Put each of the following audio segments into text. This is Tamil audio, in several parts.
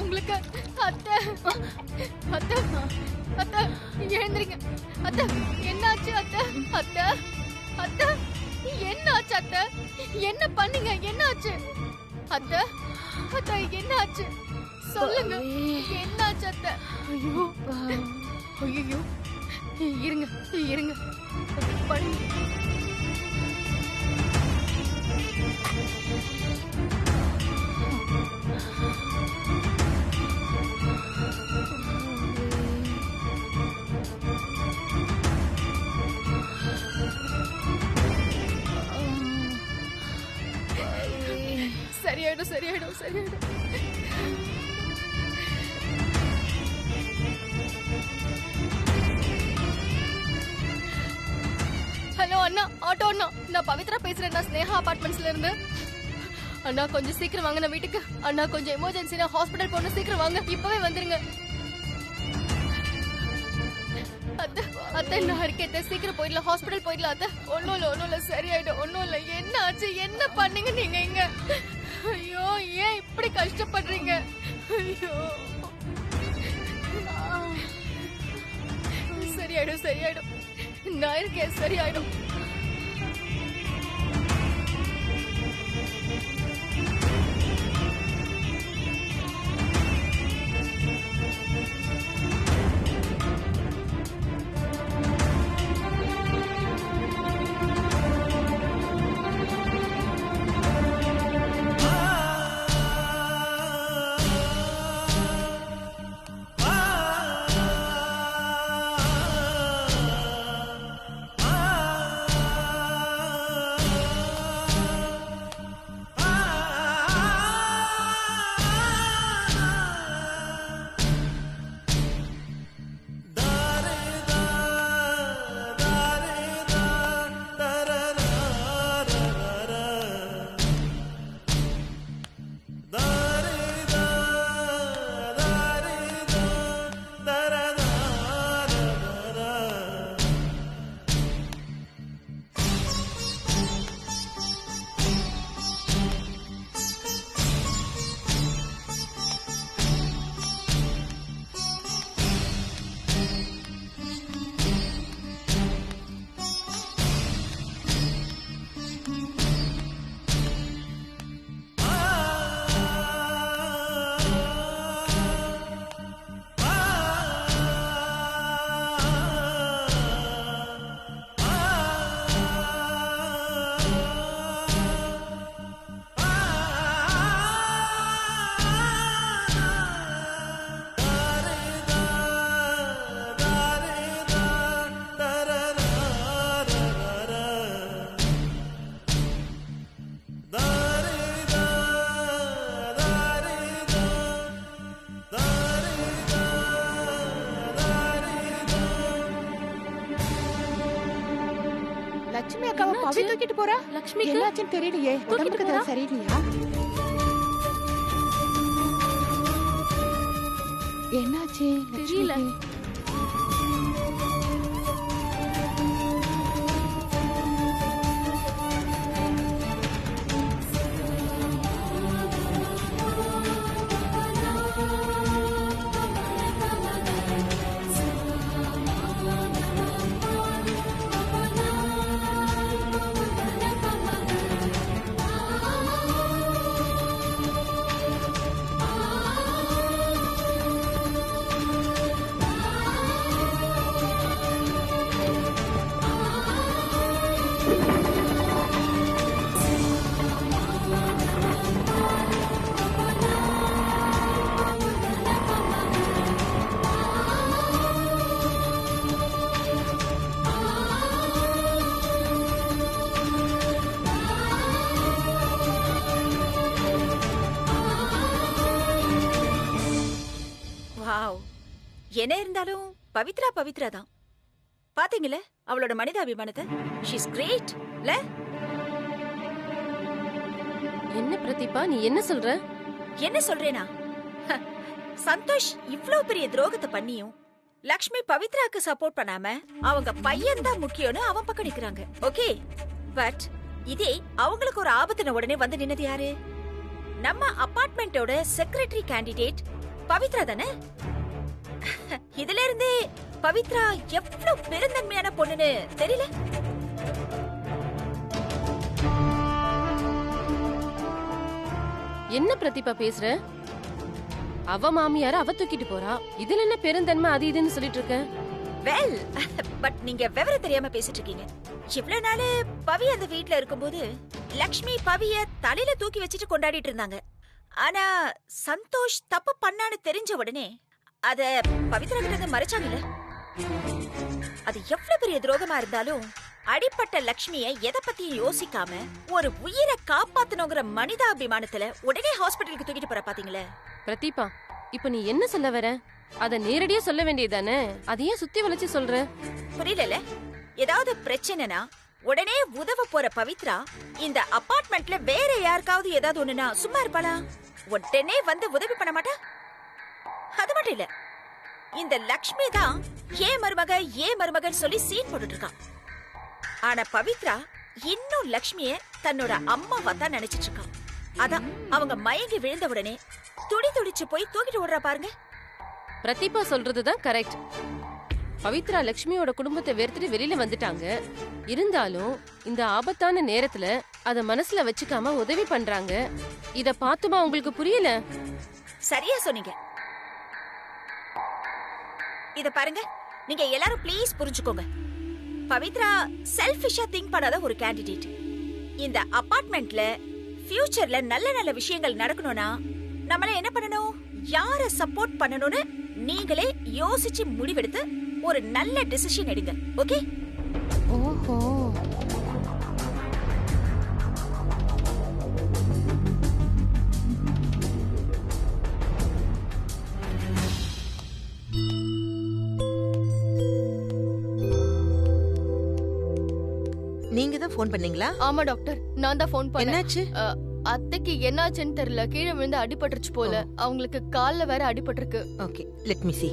உங்களுக்கு? அத்தை அத்தை அத்தை எழுந்திருங்க. அத்தை என்னாச்சு அத்தை? அத்தை அத்தை என்னாச்சு அத்தை? என்ன பண்ணீங்க? என்னாச்சு அத்தை? அத்தை என்னாச்சு சொல்லுங்க. என்னாச்சு அத்தை? ஐயோ ஐயோ இருங்க இருங்க பண்ணுங்க. சரியாயிடும் சரியாயிடும் சரியாயிடும். ஹலோ அண்ணா, ஆட்டோ அண்ணா, நான் பவித்ரா பேசுறேன். நான் ஸ்னேகா அபார்ட்மெண்ட்ஸ்ல இருந்து. அண்ணா கொஞ்சம் சீக்கிரம் வாங்க நான் வீட்டுக்கு. அண்ணா கொஞ்சம் எமர்ஜென்சி, நான் ஹாஸ்பிடல் போகணும். சீக்கிரம் வாங்க, இப்பவே வந்துருங்க. அத்தை அத்தை நான் இருக்கேன், சீக்கிரம் போயிடலாம், ஹாஸ்பிடல் போயிடலாம். அத்தை ஒன்னும் இல்ல சரியாயிடும், ஒன்னும் இல்ல. என்ன ஆச்சு? என்ன பண்ணீங்க நீங்க இங்க? ஐயோ ஏன் இப்படி கஷ்டப்படுறீங்க? ஐயோ சரியாயிடும் சரியாயிடும், நான் இருக்கேன், சரியாயிடும். லட்சுமி அக்காவை பவி தூக்கிட்டு போறா. லட்சுமி என்னாச்சுன்னு தெரியலையே. உடம்புக்கு சரியில்லையா? என்னாச்சு தெரியல. என்ன இருந்தாலும் பவித்ரா பவித்ரா தான். பாத்தீங்களே அவளோட மனிதாபிமானத்தை. ஷீ இஸ் கிரேட் ல. என்ன பிரதீபா நீ என்ன சொல்ற? என்ன சொல்றேனா, சந்தோஷ் இவ்ளோ பெரிய துரோகத்தை பண்ணியும் லக்ஷ்மி பவித்ராக்கு சப்போர்ட் பண்ணாம அவங்க பையன் தான் முக்கியம்னு அவன் பக்கம் நிக்கிறாங்க. ஓகே, பட் இதே அவங்களுக்கு ஒரு ஆபத்துன உடனே வந்து நின்னது யாரு? நம்ம அபார்ட்மெண்டோட செக்ரட்டரி கேண்டிடேட் பவித்ரா தானே? இதுல இருந்தே பவித்ரா எவ்வளவு பெருந்தன்மையான பொண்ணுன்னு தெரியல. என்ன பிரதீபா பேசுற? அவ மாமியார அவ தூக்கிட்டு போறா, இதுல என்ன பெருந்தன்மை அது இதுன்னு சொல்லிட்டு இருக்க? வெல், பட் நீங்க விவரம் தெரியாம பேசிட்டு இருக்கீங்க. இவ்வளவு நாள் பவி அந்த வீட்ல இருக்கும்போது லக்ஷ்மி பவிய தலையில தூக்கி வச்சுட்டு கொண்டாடிட்டு இருந்தாங்க. ஆனா சந்தோஷ் தப்பு பண்ணான்னு தெரிஞ்ச உடனே அத பவித்ரா கிட்ட இருந்து மறைச்சாங்கல்ல. அது எவ்வளவு பெரிய துரோகமா இருந்தாலும் அடிப்பட்ட லக்ஷ்மிய எதை பத்தியும் யோசிக்காம ஒரு உயிரை காப்பாத்தணுங்கிற மனிதாபிமானத்துல உடனே ஹாஸ்பிட்டலுக்கு தூக்கிட்டு போற பாத்தீங்களே. பிரதீபா, இப்ப நீ என்ன சொல்ல வர? அத நேரடியா சொல்ல வேண்டியதானே, அதையே சுத்தி வளைச்சு சொல்ற? புரியல. ஏதாவது பிரச்சனைனா உடனே உதவ போற பவித்ரா இந்த அபார்ட்மெண்ட்ல வேற யாருக்காவது ஏதாவது ஒண்ணுனா சும்மா இருப்பாளா? உடனே வந்து உதவி பண்ண மாட்டா? அது மட்டும் இல்ல, இந்த லக்ஷ்மி தான் ஏன் மருமகன் சொல்லி சீன் போட்டுட்டு இருக்கா. ஆனா பவித்ரா இன்னும் லக்ஷ்மிய தன்னோட அம்மாவா தான் நினைச்சிட்டு இருக்கா. அதான் அவங்க மயங்கி விழுந்த உடனே துடிச்சு போய் தூக்கிட்டு ஓடுறா பாருங்க. பிரதீபா சொல்றதுதான் கரெக்ட். பவித்ரா லட்சுமியோட குடும்பத்தை வெறுத்துட்டு வெளியில வந்துட்டாங்க. இருந்தாலும் இந்த ஆபத்தான நேரத்துல அத மனசுல வச்சுக்காம உதவி பண்றாங்க. இத பாத்துமா உங்களுக்கு புரியல? சரியா சொன்னீங்க. இத பாருங்க, நீங்க எல்லாரும் ப்ளீஸ் புரிஞ்சுக்கோங்க. பவித்ரா செல்ஃபிஷா திங்க் பண்ணாத ஒரு கேண்டிடேட். இந்த அபார்ட்மெண்ட்ல ஃபியூச்சர்ல நல்ல நல்ல விஷயங்கள் நடக்கணும்னா நம்மள என்ன பண்ணணும், யார சப்போர்ட் பண்ணணும்னு நீங்களே யோசிச்சு முடிவெடுத்து ஒரு நல்ல டிசிஷன் எடுங்க. ஓகே? ஓஹோ, நீங்க தான் ஃபோன் பண்ணீங்களா? ஆமா டாக்டர், நான் தான் ஃபோன் பண்ணேன். என்னாச்சு? அத்தைக்கு என்னாச்சுன்னு தெரியல, கீழே விழுந்து அடிபட்டுருச்சு போல. அவங்களுக்கு கால்ல வேற அடிபட்டிருக்கு. Okay, let me see.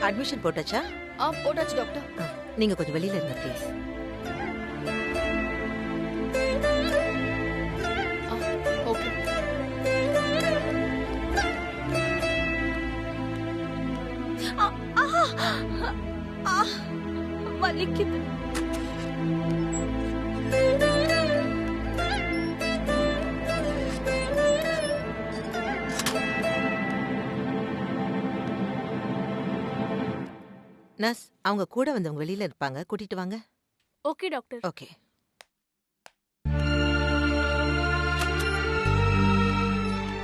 Admission போட்டாச்சா? போட்டாச்சு டாக்டர். நீங்க கொஞ்சம் வெளியில இருங்க ப்ளீஸ். ஓகே. வலிக்குது. நர்ஸ், அவங்க கூட வந்தவங்க வெளியில இருப்பாங்க, கூட்டிட்டு வாங்க. Okay doctor. ஓகே.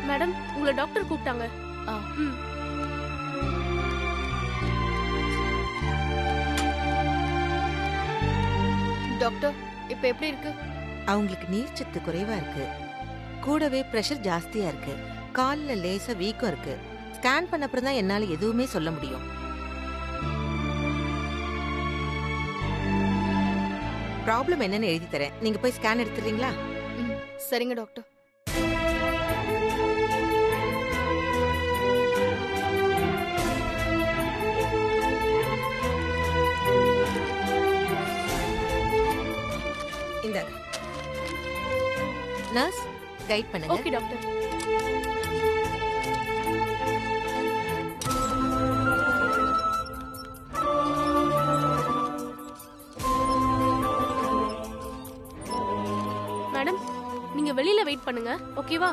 மேடம், உங்களை டாக்டர் கூப்பிட்டாங்க. டாக்டர், இப்ப எப்படி இருக்கு? அவங்களுக்கு நீர்ச்சத்து குறைவா இருக்கு, கூடவே பிரஷர் ஜாஸ்தியா இருக்கு, கால்ல லேசா வீக்கம் இருக்கு. ஸ்கேன் பண்ண அப்புறம் தான் என்னால எதுவுமே சொல்ல முடியும். ப்ராப்ளம் என்னன்னு எழுதி தரேன், நீங்க போய் ஸ்கேன் எடுத்துறீங்களா? சரிங்க டாக்டர். இந்த நர்ஸ் கைட் பண்ணுங்க. Okay doctor. மேடம், நீங்க வெளியில வெயிட் பண்ணுங்க, ஓகேவா?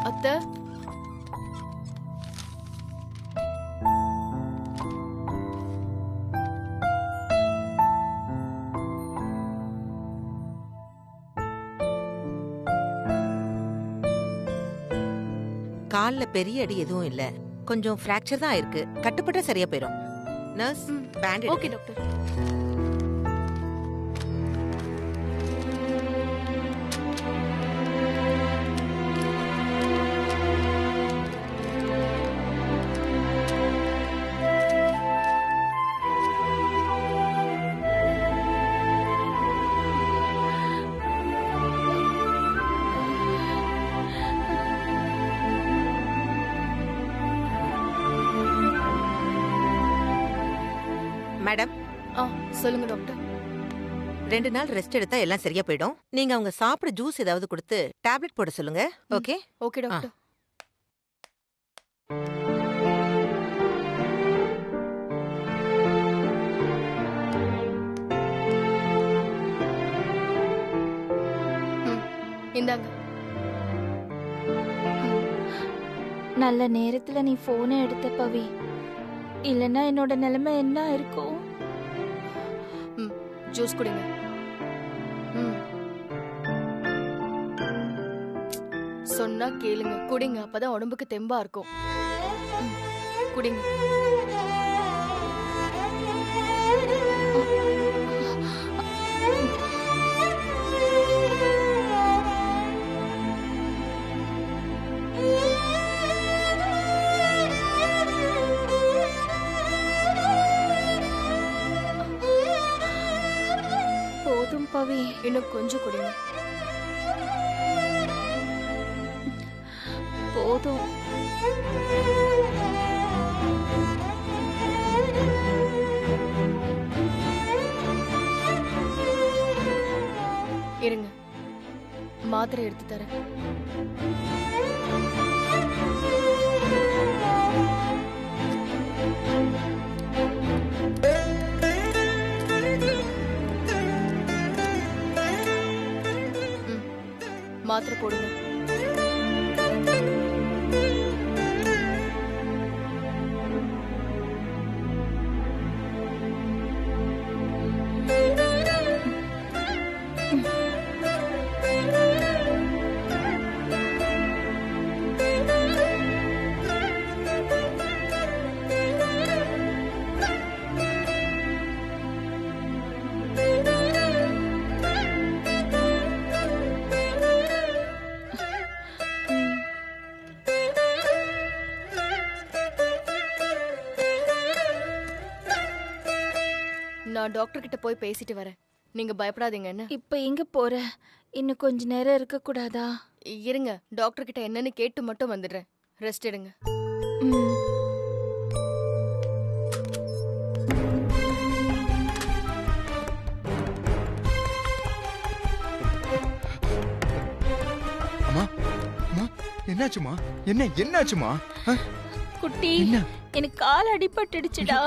அத்தை, கால்ல பெரிய அடி எதுவும் இல்ல, கொஞ்சம் ஃப்ராக்சர் தான் இருக்கு. கட்டுப்பட்டா சரியா போயிடும். Nurse, bandage. Okay doctor. Madam, சொல்லுங்க டாக்டர். 2 நாள் ரெஸ்ட் எடுத்தா எல்லாம் சரியா போயிடும். நீங்க அவங்க சாப்பிட ஜூஸ் ஏதாவது கொடுத்து டேப்லெட் போட சொல்லுங்க. ஓகே? Okay doctor. இந்தாங்க. நல்ல நேரத்துல நீ போனை எடுத்த பவி, இல்லனா என்னோட நிலைமை என்ன இருக்கும்? ஜூஸ் குடிங்க. சொன்னா கேளுங்க, குடிங்க. அப்பதான் உடம்புக்கு தெம்பா இருக்கும். குடிங்க. போதும் பவி, இன்னும் கொஞ்சம் குடிங்க. போதும். இருங்க, மாத்திரை எடுத்து தரேன். மாத்திரை போடுங்க. நான் டாக்டர் கிட்ட போய் பேசிட்டு வரேன். நீங்க பயப்படாதீங்க. என்ன இப்ப எங்க போற? இன்னும் கொஞ்ச நேரம் இருக்க கூடாதா? இருங்க, டாக்டர் கிட்ட என்னன்னு கேட்டு மட்டும் வந்துடுறேன். ரெஸ்ட் எடுங்க. ம். அம்மா, அம்மா, என்னாச்சுமா? என்னாச்சுமா? குட்டி, என்ன? எனக்கு கால் அடிபட்டுடுச்சுடா.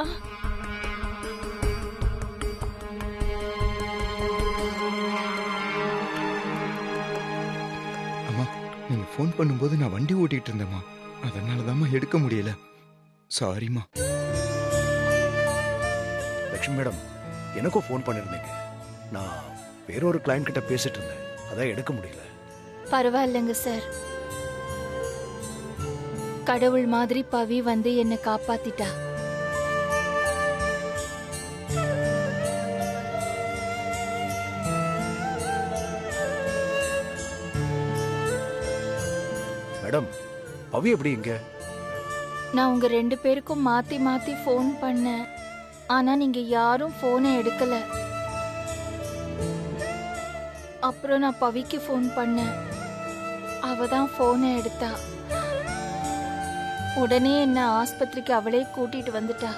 அம்மா, நீங்க ஃபோன் பண்ணும்போது நான் வண்டி ஓட்டிட்டு இருந்தேம்மா, அதனாலதாம்மா எடுக்க முடியல. சாரிம்மா. லட்சுமி மேடம், எனக்கும் ஃபோன் பண்ணிருந்தீங்க. நான் வேறொரு கிளையண்ட் கிட்ட பேசிட்டு இருந்தேன், அதான் எடுக்க முடியல. பரவாயில்லைங்க சார். கடவுள் மாதிரி பவி வந்து என்னை காப்பாத்திட்டா. மேடம், பவி எப்படி இங்க? நான் உங்க 2 பேருக்கும் மாத்தி மாத்தி ஃபோன் பண்ணேன். ஆனா நீங்க யாரும் போனை எடுக்கல. அப்புறம் நான் பவிக்கு ஃபோன் பண்ணேன். அவ தான் போனை எடுத்தா. உடனே என்ன ஆஸ்பத்திரிக்கு அவளே கூட்டிட்டு வந்துட்டா.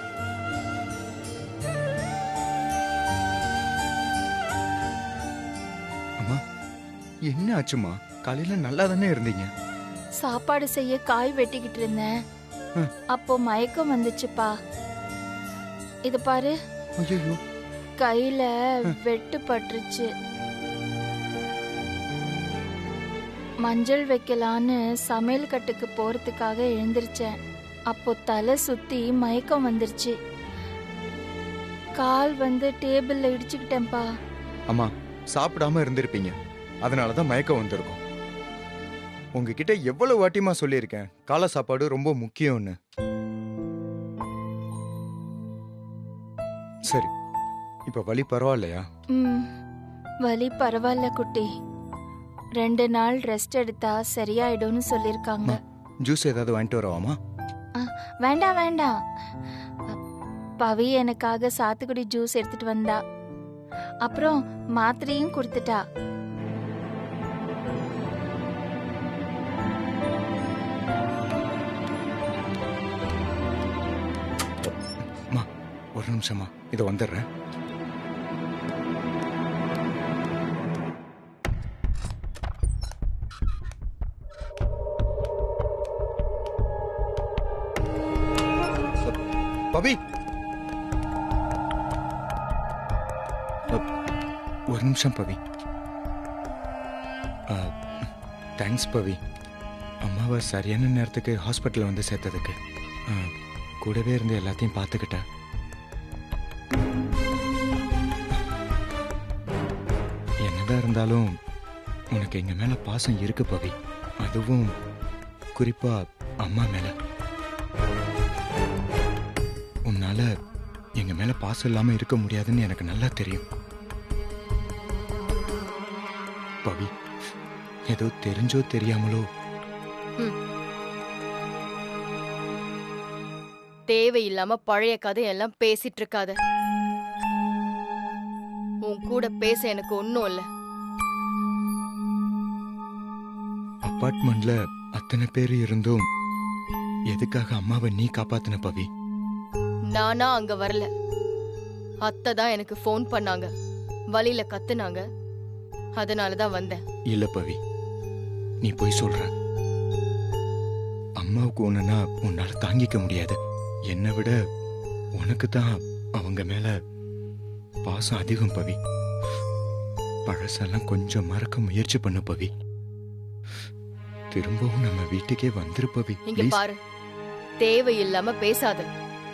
அம்மா, என்ன ஆச்சுமா? காலையில நல்லா தானே இருந்தீங்க. சாப்பாடு செய்ய காய் வெட்டிக்கிட்டு இருந்தேன். அப்போ மயக்கம் வந்துச்சுப்பா. இது பாரு, ஐயோ, கையில வெட்டு பட்டுருச்சு. மஞ்சள் வைக்கலான்னு சமையல் கட்டுக்கு போறதுக்காக எழுந்திருச்சேன். அப்போ தலை சுத்தி மயக்கம் வந்துருச்சு. கால் வந்து டேபிள்ல உங்ககிட்ட எவ்வளவு வாட்டிமா சொல்லியிருக்கேன் காலை சாப்பாடு ரொம்ப முக்கியம்னு. சரி, இப்ப வலி பரவாயில்லையா? வலி பரவாயில்ல குட்டி. 2 நாள் ரெஸ்ட் எடுத்தா சரியாயிடும்னு சொல்லிருக்காங்க. ஜூஸ் ஏதாவது வாங்கிட்டு வரவாமா? வேண்டாம் வேண்டாம். பவி எனக்காக சாத்துக்குடி ஜூஸ் எடுத்துட்டு வந்தா. அப்புறம் மாத்திரையும் கொடுத்துட்டா. ஒரு நிமிஷமா, இதை வந்துடுறேன். பவி, ஒரு நிமிஷம் பவி. தேங்க்ஸ் பவி, அம்மாவை சரியான நேரத்துக்கு ஹாஸ்பிட்டல் வந்து சேர்த்ததுக்கு. கூடவே இருந்து எல்லாத்தையும் பார்த்துக்கிட்ட. என்னதான் இருந்தாலும் உனக்கு எங்க மேல பாசம் இருக்கு பவி. அதுவும் குறிப்பா அம்மா மேல. உன்னால எங்க மேல பாசம் இல்லாம இருக்க முடியாதுன்னு எனக்கு நல்லா தெரியும் பவி. ஏதோ தெரிஞ்சோ தெரியாமலோ தேவையில்லாம பழைய கதையெல்லாம் பேசிட்டு இருக்காத. உன் கூட பேச எனக்கு ஒன்னும் இல்ல. அபார்ட்மெண்ட்ல அத்தனை பேர் இருந்தும் எதுக்காக அம்மாவை நீ காப்பாத்தின பவி? நானா அங்க வரல. அத்தை தான் எனக்கு ஃபோன் பண்ணாங்க, வழியில கத்துனாங்க, அதனாலதான் வந்தேன். இல்ல பவி, நீ போய் சொல்ற. அம்மாவுக்கு ஒண்ணுனா உன்னால தாங்கிக்க முடியாது. என்னை விட உனக்கு தான் அவங்க மேல பாசம் அதிகம் பவி. பழசெல்லாம் கொஞ்சம் மறக்க முயற்சி பண்ண பவி. திரும்பவும் நம்ம வீட்டுக்கே வந்துரு பவி. இங்க பாரு, தேவையில்லாம பேசாத.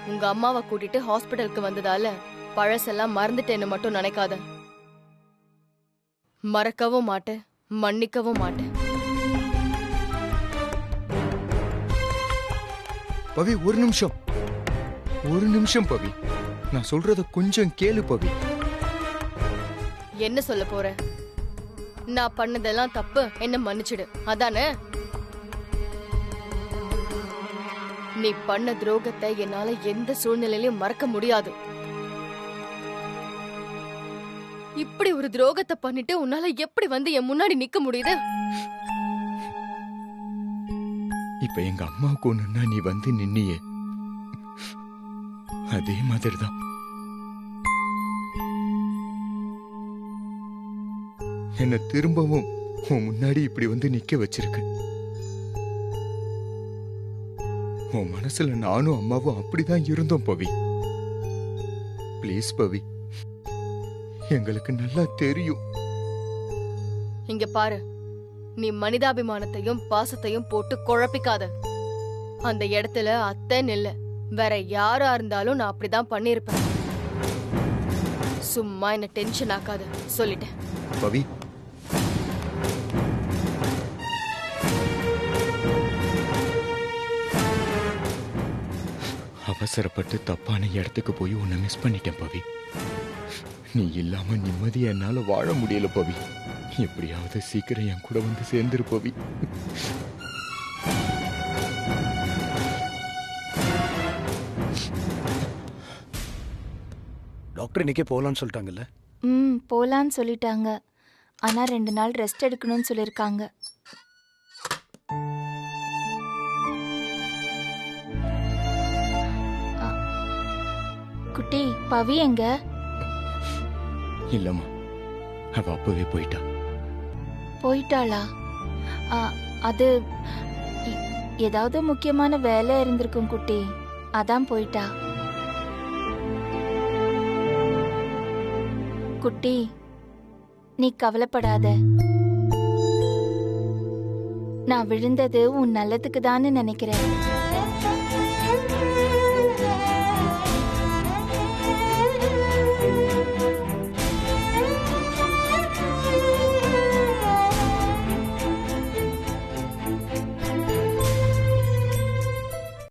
உங்க அம்மாவை கூட்டிட்டு ஹாஸ்பிடலுக்கு வந்ததால பழசெல்லாம் மறந்துட்டேன்னு மட்டும் நினைக்காத. மறக்கவும் மாட்டேன், மன்னிக்கவும் மாட்டேன். பவி, ஒரு நிமிஷம் பவி. நான் சொல்றத கொஞ்சம் கேளு பவி. என்ன சொல்ல போற? நான் பண்ணதெல்லாம் தப்பு, என்ன மன்னிச்சிடு, அதானே? நீ பண்ண துரோகத்தை என்னால எந்த சூழ்நிலையிலும் மறக்க முடியாது. இப்படி ஒரு துரோகத்தை பண்ணிட்டு உன்னால எப்படி வந்து என் முன்னாடி நிக்க முடியுது? இப்ப எங்க அம்மாவுக்கு ஒண்ணுன்னா நீ வந்து நின்னியே, அதே மாதிரிதான் என்ன திரும்பவும் உன் முன்னாடி இப்படி வந்து நிக்க வச்சிருக்கு. உன் மனசுல நானும் அம்மாவும் அப்படிதான் இருந்தோம் பவி. ப்ளீஸ் பவி, எங்களுக்கு நல்லா தெரியும். இங்க பாரு, நீ மனிதாபிமானத்தையும் பாசத்தையும் போட்டு குழப்பிக்காத. அந்த இடத்துல அத்தைன்னு இல்ல, வேற யாரா இருந்தாலும் நான் அப்படிதான் பண்ணிருப்பேன். சும்மா என்ன டென்ஷன் ஆக்காத, சொல்லிட்டேன். பவி, அவசரப்பட்டு தப்பான இடத்துக்கு போய் உன்னை மிஸ் பண்ணிட்டேன் பவி. நீ இல்லாம நிம்மதியா என்னால வாழ முடியல பவி. எப்படியாவது சீக்கிரம் என் கூட வந்து சேர்ந்துரு பவி. டாக்டர் இன்னைக்கே போகலான்னு சொல்லிட்டாங்கல்ல? போலான்னு சொல்லிட்டாங்க. ஆனா 2 நாள் ரெஸ்ட் எடுக்கணும்னு சொல்லிருக்காங்க. குட்டி, பவி எங்க? இல்லம்மா, அவ அப்பவே போயிட்டாளா? அது ஏதாவது முக்கியமான வேலை இருந்திருக்கும் குட்டி, அதான் போயிட்டா. குட்டி, நீ கவலைப்படாத. நான் விழுந்தது உன் நல்லதுக்கு தான் நினைக்கிறேன்.